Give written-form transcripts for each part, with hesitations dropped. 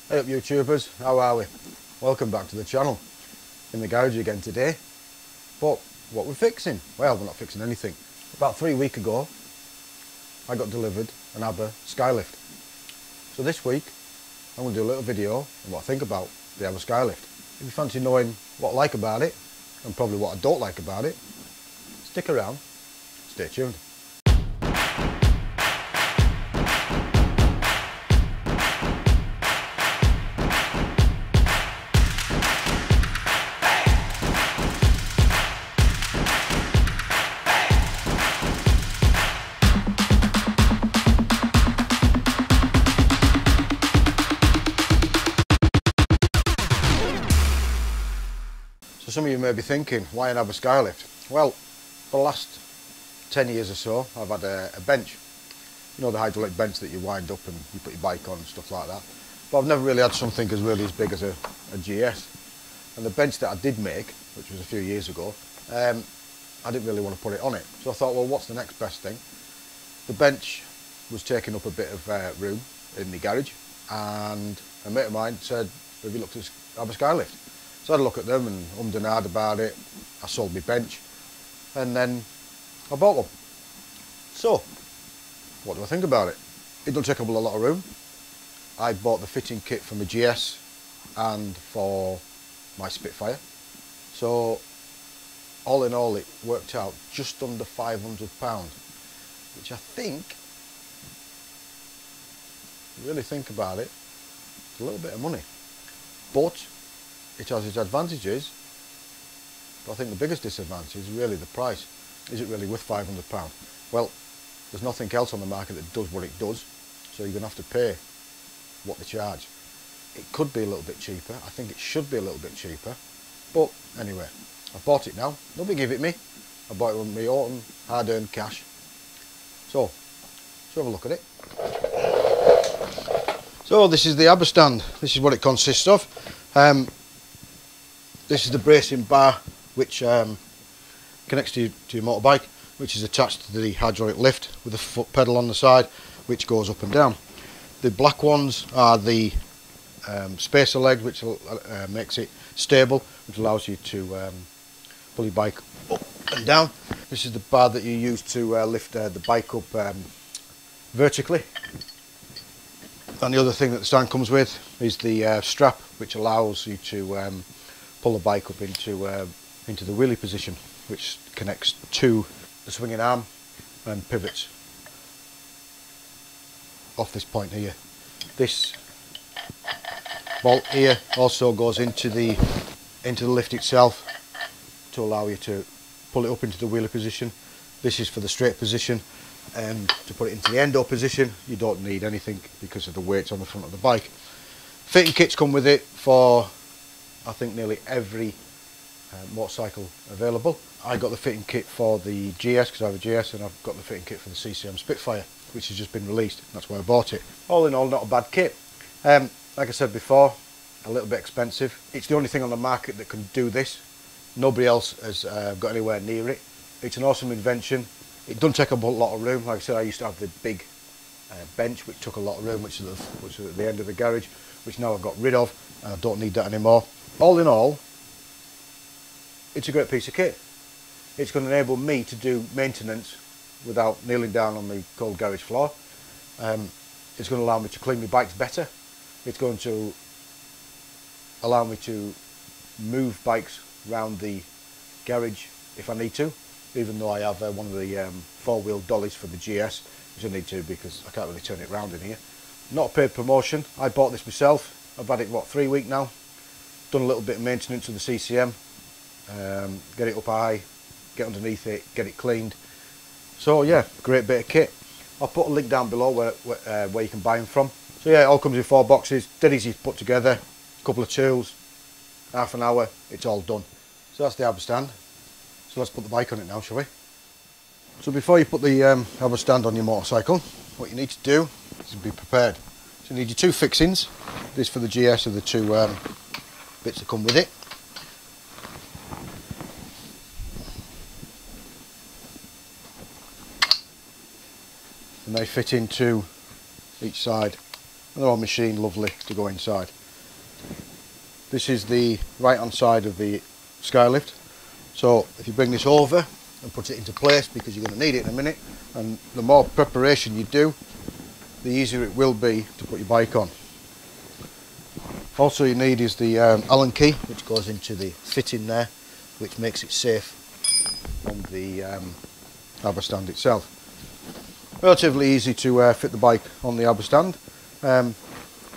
Hey up YouTubers, how are we? Welcome back to the channel. In the garage again today. But what we're fixing? Well, we're not fixing anything. About 3 weeks ago I got delivered an Abba Skylift. So this week I'm going to do a little video on what I think about the Abba Skylift. If you fancy knowing what I like about it and probably what I don't like about it, stick around, stay tuned. So some of you may be thinking, why an Abba Skylift? Well, for the last 10 years or so I've had a bench. You know, the hydraulic bench that you wind up and you put your bike on and stuff like that. But I've never really had something as really as big as a GS. And the bench that I did make, which was a few years ago, I didn't really want to put it on it. So I thought, well, what's the next best thing? The bench was taking up a bit of room in the garage, and a mate of mine said, have you looked at Abba Skylift? So I had a look at them and ummed and ahed about it. I sold my bench and then I bought one. So, what do I think about it? It doesn't take up a lot of room. I bought the fitting kit for my GS and for my Spitfire. So, all in all, it worked out just under £500, which I think, if you really think about it, it's a little bit of money. But it has its advantages, but I think the biggest disadvantage is really the price. Is it really worth £500? Well, there's nothing else on the market that does what it does, so you're going to have to pay what they charge. It could be a little bit cheaper. I think it should be a little bit cheaper, but anyway, I bought it now. Nobody give it me. I bought it with my own hard-earned cash. So, let's have a look at it. So this is the Abba stand. This is what it consists of. This is the bracing bar which connects to your motorbike, which is attached to the hydraulic lift with a foot pedal on the side, which goes up and down. The black ones are the spacer legs, which makes it stable, which allows you to pull your bike up and down. This is the bar that you use to lift the bike up vertically. And the other thing that the stand comes with is the strap, which allows you to pull the bike up into the wheelie position, which connects to the swinging arm and pivots off this point here. This bolt here also goes into the lift itself to allow you to pull it up into the wheelie position. This is for the straight position, and to put it into the endo position you don't need anything because of the weights on the front of the bike. Fitting kits come with it for I think nearly every motorcycle available. I got the fitting kit for the GS because I have a GS, and I've got the fitting kit for the CCM Spitfire, which has just been released. That's why I bought it. All in all, not a bad kit. Like I said before, a little bit expensive. It's the only thing on the market that can do this. Nobody else has got anywhere near it. It's an awesome invention. It doesn't take up a lot of room. Like I said, I used to have the big bench which took a lot of room, which was at the end of the garage, which now I've got rid of, and I don't need that anymore. All in all, it's a great piece of kit. It's going to enable me to do maintenance without kneeling down on the cold garage floor. It's going to allow me to clean my bikes better. It's going to allow me to move bikes around the garage if I need to, even though I have one of the four-wheel dollies for the GS, which I need to because I can't really turn it around in here. Not a paid promotion. I bought this myself. I've had it, what, 3 weeks now. Done a little bit of maintenance with the CCM, get it up high, get underneath it, get it cleaned. So yeah, great bit of kit. I'll put a link down below where you can buy them from. So yeah, it all comes in 4 boxes, dead easy to put together, a couple of tools, half an hour, it's all done. So that's the Abba stand. So let's put the bike on it now, shall we? So before you put the Abba stand on your motorcycle, what you need to do is be prepared. So you need your 2 fixings. This for the GS are the 2 bits that come with it. And they fit into each side and they're all machined lovely to go inside. This is the right hand side of the skylift. So if you bring this over and put it into place, because you're going to need it in a minute, and the more preparation you do, the easier it will be to put your bike on. Also you need is the Allen key, which goes into the fitting there, which makes it safe on the Abba stand itself. Relatively easy to fit the bike on the Abba stand.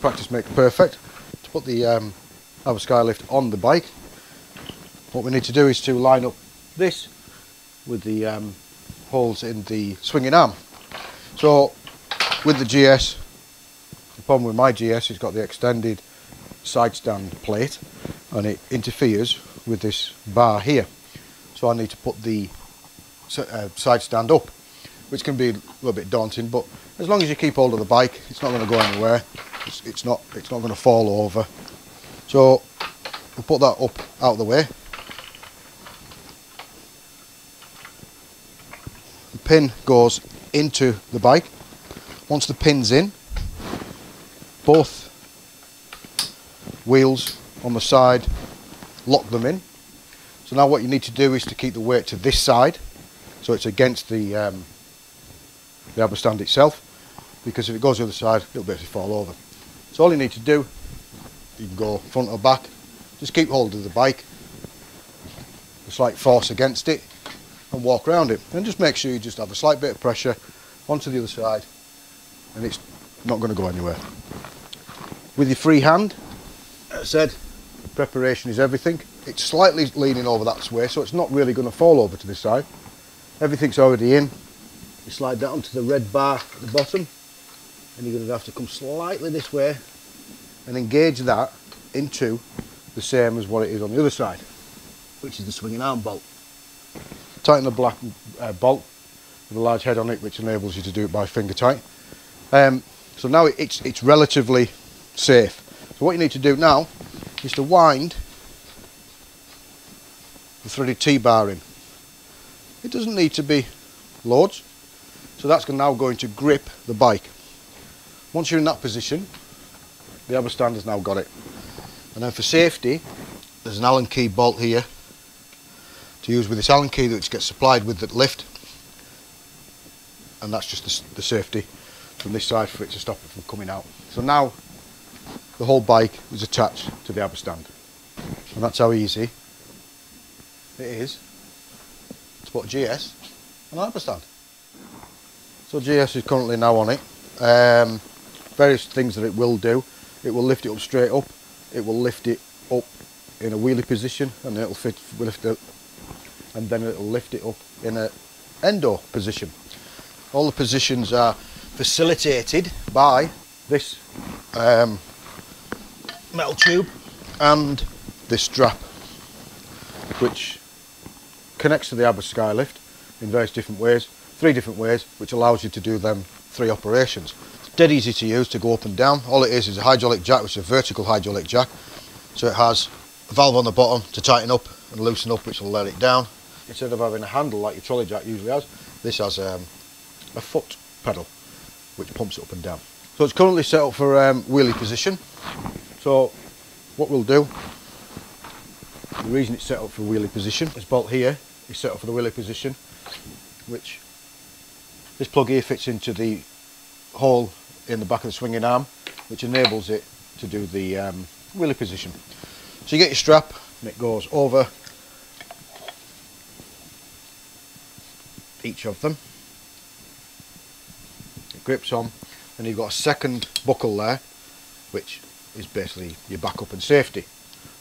Practice makes perfect. To put the Abba Skylift on the bike, what we need to do is to line up this with the holes in the swinging arm. So with the GS, the problem with my GS, it's got the extended side stand plate and it interferes with this bar here. So I need to put the side stand up, which can be a little bit daunting, but as long as you keep hold of the bike, it's not going to go anywhere. It's not going to fall over. So we'll put that up out of the way. The pin goes into the bike. Once the pin's in, both wheels on the side, lock them in. So now what you need to do is to keep the weight to this side, so it's against the Abba stand itself, because if it goes the other side, it'll basically fall over. So all you need to do, you can go front or back, just keep hold of the bike, a slight force against it, and walk around it. And just make sure you just have a slight bit of pressure onto the other side, and it's not going to go anywhere. With your free hand, as I said, preparation is everything. It's slightly leaning over that way, so it's not really going to fall over to this side. Everything's already in. You slide that onto the red bar at the bottom, and you're going to have to come slightly this way and engage that into the same as what it is on the other side, which is the swinging arm bolt. Tighten the black bolt with a large head on it, which enables you to do it by finger tight. So now it's relatively safe. So what you need to do now is to wind the threaded T-bar in. It doesn't need to be loads, so that's now going to grip the bike. Once you're in that position, the Abba stand has now got it. And then for safety, there's an Allen key bolt here to use with this Allen key which gets supplied with the lift, and that's just the safety from this side for it to stop it from coming out. So now the whole bike is attached to the Abba stand, and that's how easy it is to put GS on an Abba stand. So GS is currently now on it. Various things that it will do. It will lift it up straight up. It will lift it up in a wheelie position, and then it'll lift it up in a endo position. All the positions are facilitated by this metal tube and this strap, which connects to the Abba Skylift in various different ways, 3 different ways, which allows you to do them 3 operations. It's dead easy to use, to go up and down. All it is a hydraulic jack, which is a vertical hydraulic jack. So it has a valve on the bottom to tighten up and loosen up, which will let it down. Instead of having a handle like your trolley jack usually has, this has a foot pedal which pumps it up and down. So it's currently set up for wheelie position. So what we'll do, the reason it's set up for wheelie position, this bolt here is set up for the wheelie position, which this plug here fits into the hole in the back of the swinging arm, which enables it to do the wheelie position. So you get your strap and it goes over each of them. It grips on, and you've got a second buckle there, which is basically your backup and safety.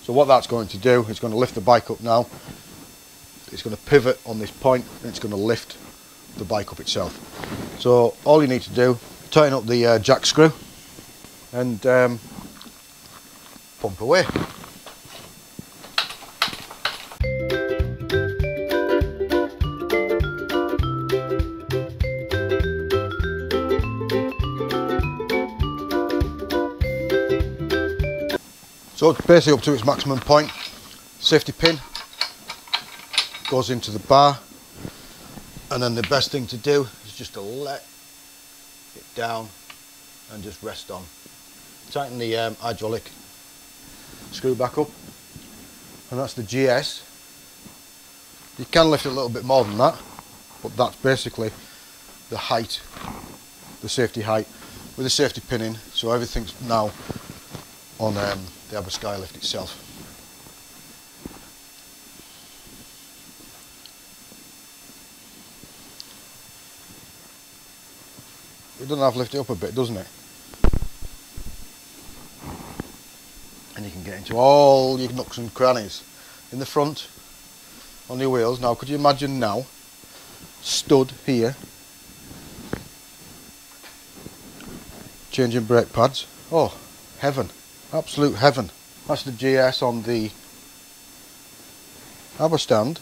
So what that's going to do is going to lift the bike up now. It's going to pivot on this point, and it's going to lift the bike up itself. So all you need to do, tighten up the jack screw and pump away. So it's basically up to its maximum point. Safety pin goes into the bar, and then the best thing to do is just to let it down and just rest on tighten the hydraulic screw back up, and that's the GS. You can lift it a little bit more than that, but that's basically the height, the safety height, with the safety pin in, so everything's now on the Abba Skylift itself. It doesn't have to lift it up a bit, doesn't it? And you can get into all your nooks and crannies in the front on your wheels. Now could you imagine now, stood here, changing brake pads? Oh, heaven, absolute heaven. That's the GS on the Abba stand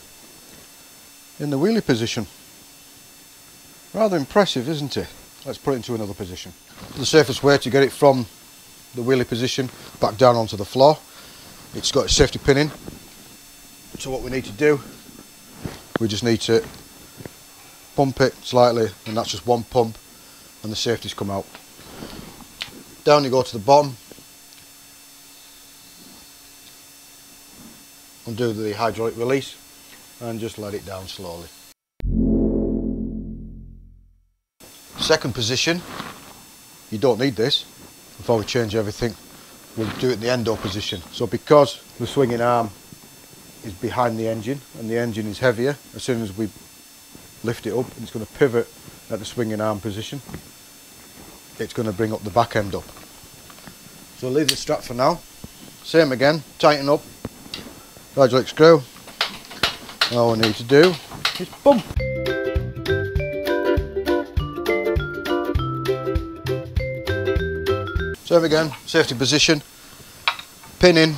in the wheelie position. Rather impressive, isn't it? Let's put it into another position. The safest way to get it from the wheelie position back down onto the floor, it's got a safety pin in. So what we need to do, we just need to pump it slightly, and that's just one pump, and the safety's come out. Down you go to the bottom, undo the hydraulic release, and just let it down slowly. Second position, you don't need this. Before we change everything, we'll do it in the endo position. So because the swinging arm is behind the engine and the engine is heavier, as soon as we lift it up, it's going to pivot at the swinging arm position. It's going to bring up the back end up. So leave the strap for now. Same again, tighten up, hydraulic screw. All we need to do is pump. Same again, safety position, pin in,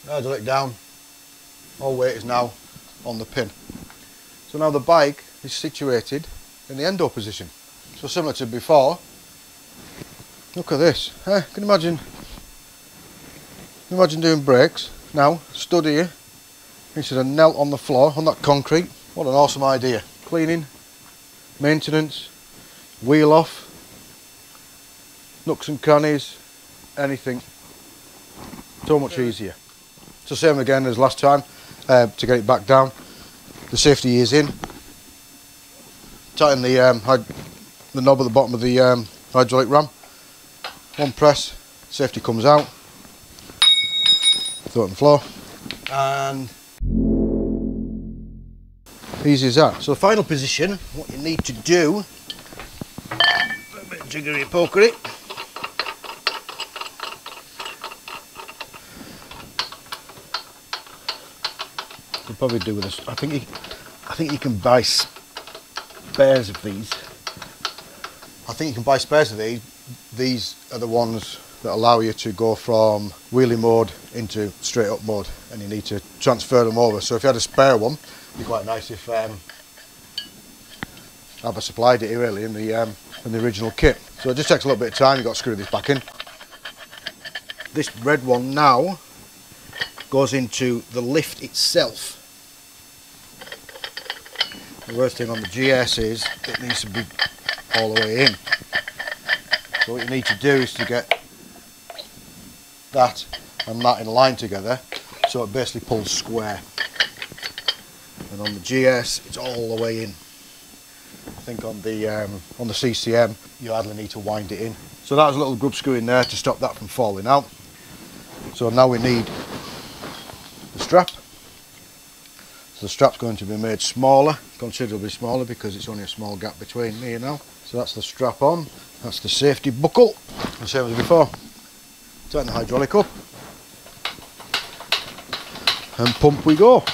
hydraulic down, all weight is now on the pin. So now the bike is situated in the endo position. So similar to before, look at this, can you imagine doing brakes now, stood here, instead of knelt on the floor, on that concrete. What an awesome idea. Cleaning, maintenance, wheel off, nooks and crannies, anything, so much easier. So same again as last time, to get it back down, the safety is in, tighten the knob at the bottom of the hydraulic ram, one press, safety comes out, throw it on the floor, and easy as that. So the final position, what you need to do, a bit of jiggery pokery. You'll probably do with this. I think you can buy spares of these. I think you can buy spares of these. These are the ones that allow you to go from wheelie mode into straight up mode, and you need to transfer them over. So if you had a spare one, it'd be quite nice if Abba supplied it really in the original kit. So it just takes a little bit of time. You've got to screw this back in. This red one now goes into the lift itself. The worst thing on the GS is it needs to be all the way in. So what you need to do is to get that and that in line together, so it basically pulls square. And on the GS, it's all the way in. I think on the CCM, you hardly need to wind it in. So that was a little grub screw in there to stop that from falling out. So now we need the strap. So the strap's going to be made smaller, considerably smaller, because it's only a small gap between here now. So that's the strap on, that's the safety buckle, the same as before. Tighten the hydraulic up, and pump we go.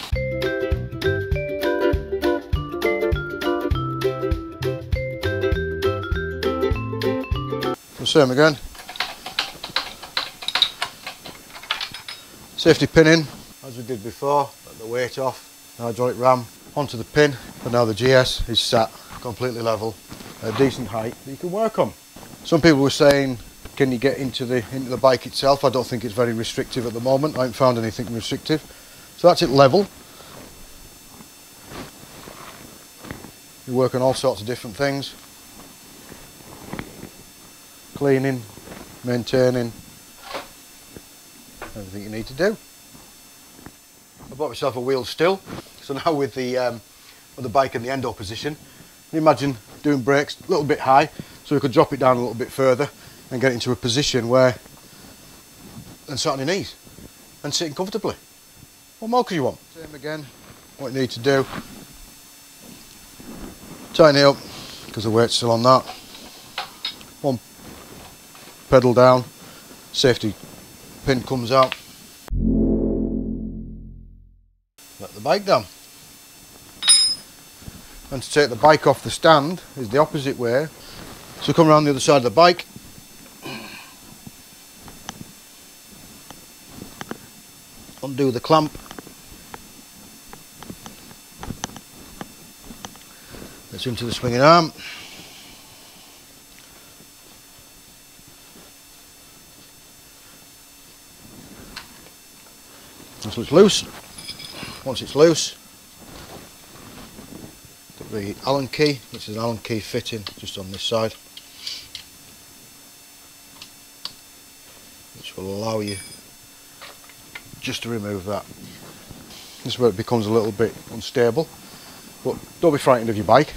So same again. Safety pin in, as we did before, let the weight off. Hydraulic ram onto the pin, and now the GS is sat completely level at a decent height that you can work on. Some people were saying, can you get into the bike itself? I don't think it's very restrictive at the moment. I haven't found anything restrictive. So that's it level. You work on all sorts of different things. cleaning, maintaining, everything you need to do. I bought myself a wheel still, so now with the bike in the endo position, can you imagine doing brakes a little bit high, so we could drop it down a little bit further and get it into a position where, and sit on your knees and sitting comfortably. What more could you want? Same again, what you need to do, tighten it up, because the weight's still on that. One pedal down, safety pin comes out. Let the bike down. And to take the bike off the stand is the opposite way. So come around the other side of the bike. Undo the clamp. That's into the swinging arm. So it's loose. Once it's loose, put the Allen key, which is an Allen key fitting just on this side, which will allow you just to remove that. This is where it becomes a little bit unstable, but don't be frightened of your bike.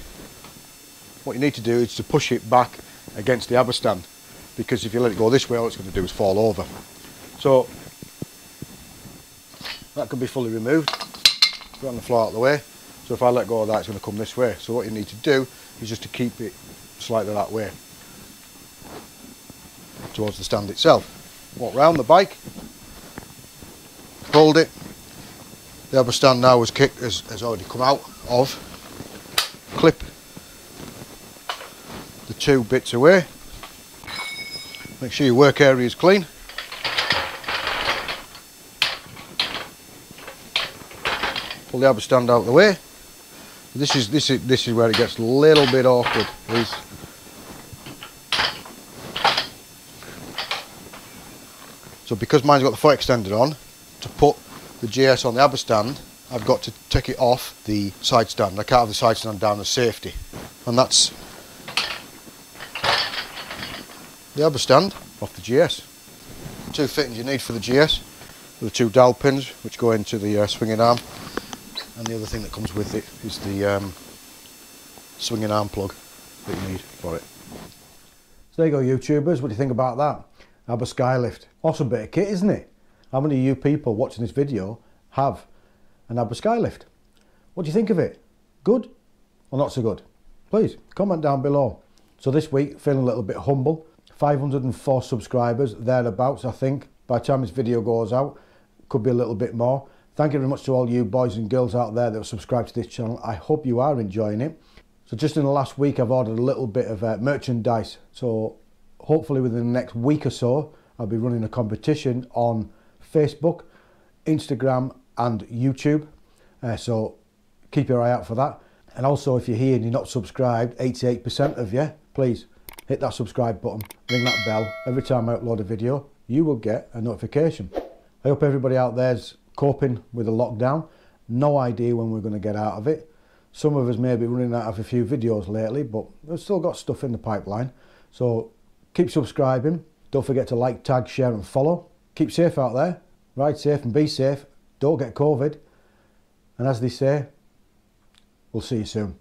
What you need to do is to push it back against the Abba stand, because if you let it go this way, all it's going to do is fall over. So that can be fully removed, put it on the floor out of the way. So if I let go of that, it's going to come this way. So what you need to do is just to keep it slightly that way towards the stand itself. Walk round the bike, hold it. The Abba stand now has already come out of. Clip the two bits away. Make sure your work area is clean. Pull the Abba stand out of the way. This is where it gets a little bit awkward. So because mine's got the foot extended on, to put the GS on the Abba stand, I've got to take it off the side stand. I can't have the side stand down as safety. And that's the Abba stand off the GS. Two fittings you need for the GS, the two dowel pins which go into the swinging arm. And the other thing that comes with it is the swinging arm plug that you need for it. So there you go, YouTubers, what do you think about that? Abba Skylift. Awesome bit of kit, isn't it? How many of you people watching this video have an Abba Skylift? What do you think of it? Good or not so good? Please comment down below. So this week, feeling a little bit humble. 504 subscribers, thereabouts I think. By the time this video goes out, could be a little bit more. Thank you very much to all you boys and girls out there that have subscribed to this channel. I hope you are enjoying it. So just in the last week I've ordered a little bit of merchandise. So hopefully within the next week or so I'll be running a competition on Facebook, Instagram and YouTube. So keep your eye out for that. And also if you're here and you're not subscribed, 88% of you, please hit that subscribe button, ring that bell. Every time I upload a video, you will get a notification. I hope everybody out there's coping with the lockdown. No idea when we're going to get out of it. Some of us may be running out of a few videos lately, but we've still got stuff in the pipeline. So keep subscribing. Don't forget to like, tag, share and follow. Keep safe out there. Ride safe and be safe. Don't get COVID. And as they say, we'll see you soon.